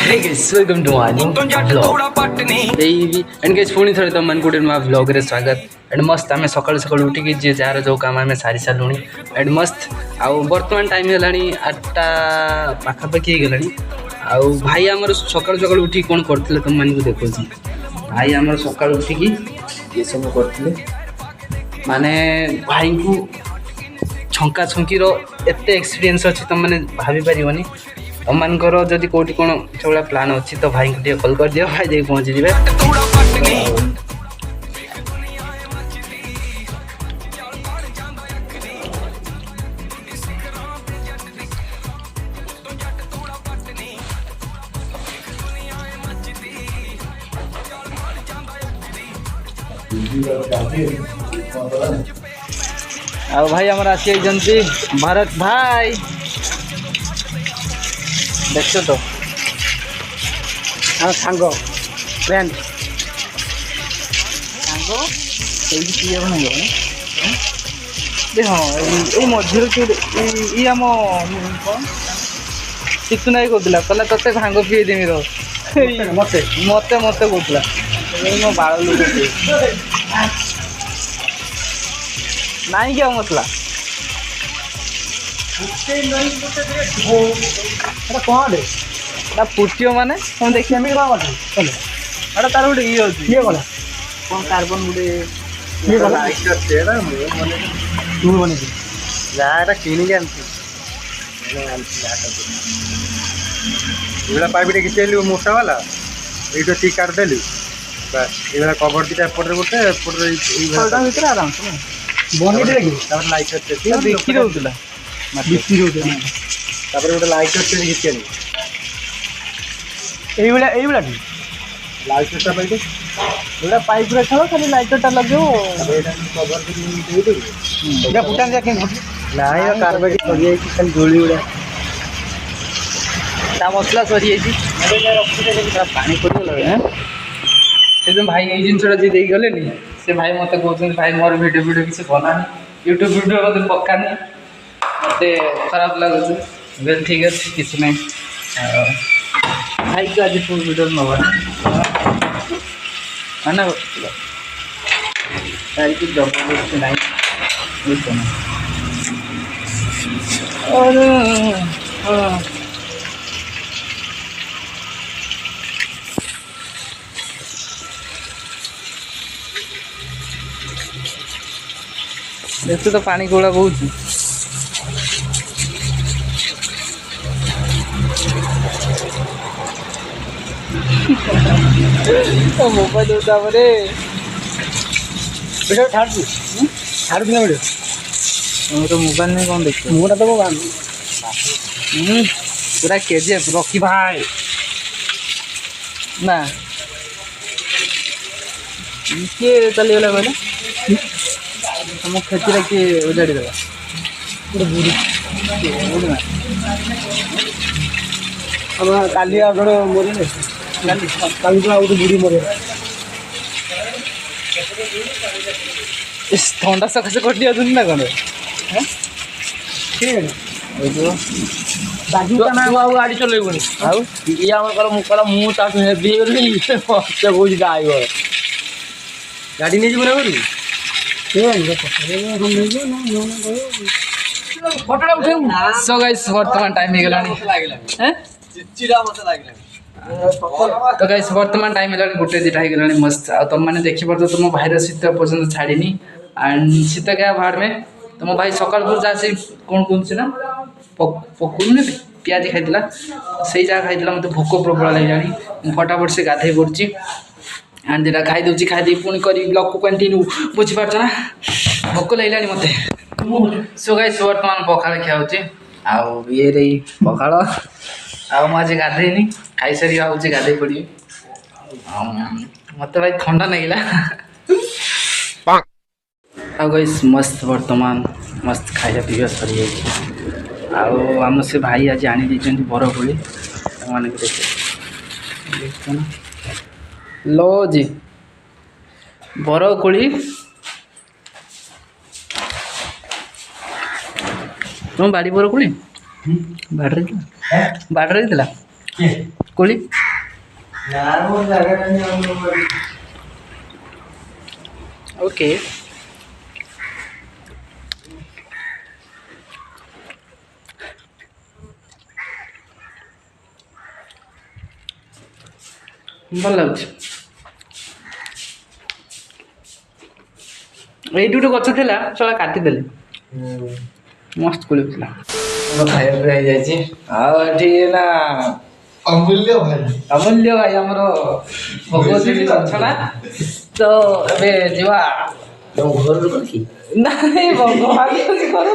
Hey guys, welcome to my new vlog. And guys पुणी थोड़े तुम मन गोटे नुआ व्लॉग रे स्वागत एंड मस्त आम सकाल सकाल उठिकी जे जार जो काम आम सारी सारूँ एंड मस्त आउ बर्तमान टाइम है 8टा पाखापाखि हो गला आउ भाई आमर सकाल सकाल उठी कौन करते तुम मान को देखो भाई आमर सकाल उठिकी ये सब करते माने भाई को छंका छंकीर एत एक्सपीरियंस अच्छी तुम मैंने भाभी पारनी तुम मानकर जदि कौटी कौन से प्लान अच्छी तो भाई को कल कर दियो भाई जाए पहुँची जाए आ भाई हमारा आसी भारत भाई देखो तो हाँ सांग फ्रेंड सांग ये बन हाँ ये मझे आम चितु नाई कहला कहला ते भांग पी देमी मत मत मत कहला मो बाल लोग नाई क्या मसला कौन पुटियो माने तुम देखिए अरे तार गोटे ये किए गला कौन कार्बन गोटे किणी पाइप घिचेल मोटा वाला ये ठीक काटदेलु ये कवर दीटा एपटे गोटे एपटे आराम से बनी लाइट देखी रोला गोटे लाइट घिचे लाइटा पाइप पाइप रखा खाली लाइटा लगे फुटा ना कार्बेट सरी खाली धूली गुड़ा मसला सरी पानी पड़गला से भाई ये जिनसा जी गले से भाई मत कहते भाई मोर वीडियो वीडियो किसी बनानी यूट्यूब वीडियो मत पकानी मत खराब लगुच बेल ठीक अच्छे किसी ना भाई को आज फुल वीडियो नवा ना भाई की जबरदस्त नहीं बुझे और देखते तो पानी गोला बहुत मोबाइल होता रे वीडियो छाड़ दिया वीडियो तो मोबाइल में कौन देखते मोटा तो पूरा केजीएफ रॉकी भाई ना किए चलीगला कहले तुम खेती किए उजाड़ी देगा बुढ़ी काली आगे मरे काली बुढ़ी मरे ठंडा सकाशे कटि जाऊँ ना कौन गाड़ी चलैबुनि मुझे हेवी कौन गाय गाड़ी नहीं जीवन करू सो गाइस वर्तमान टाइम हो गला तो गाइस वर्तमान टाइम है गोटे दुटा हो गला मस्त आ तुम मैंने देखी पार तुम भाई शीत पर्यटन छाड़नी एंड शीत क्या भाड़ में तुम भाई सकाल जा कौन कौन ना पकुन पिज खाई से जगह खाई मत भोक प्रबल लगे फटाफट से गाधे पड़ी एंड दुटा खाई पुणी कर ब्लॉग को कंटिन्यू बुझीपार ना भोक लगे मत सो गाइस वर्तमान पखाड़ खिया आउ ये रे पखाड़ आज गाधेनी खाई सारी गाधे पड़ी मत भाई ठंडा लगला गाइस मस्त वर्तमान मस्त खाଇବା ପିଇବା ସରିଯାଇଛି ଆଉ ଆମ ସେ ଭାଇ ଆଜି ଆଣି ଦେଇଛନ୍ତି ବରକୋଳି ମାନେ ଦେଖ लो जी बरकोली तुम बाड़ी बरकोली बाड़ी बाड़ी କୋଳି ଓକେ ଭଲ ଲାଗୁଛି। ଏଇଠି ଗୋଟେ ଗଛ ଥିଲା ସେଟା କାଟିଦେଲେ ମସ୍ତ କୋଳି ଥିଲା। ଖାଇବା ପିଇବା ହେଇଯାଇଛି ଆଉ ଏଠି ନା ଅମୂଲ୍ୟ ଭାଇ ଆମର ଭଗବତୀ ଗଛ ନା ତ ଏବେ ଯିବା ତମ ଘର ଲୋକ କି ନାଇଁ ଭଗବାନ ଘର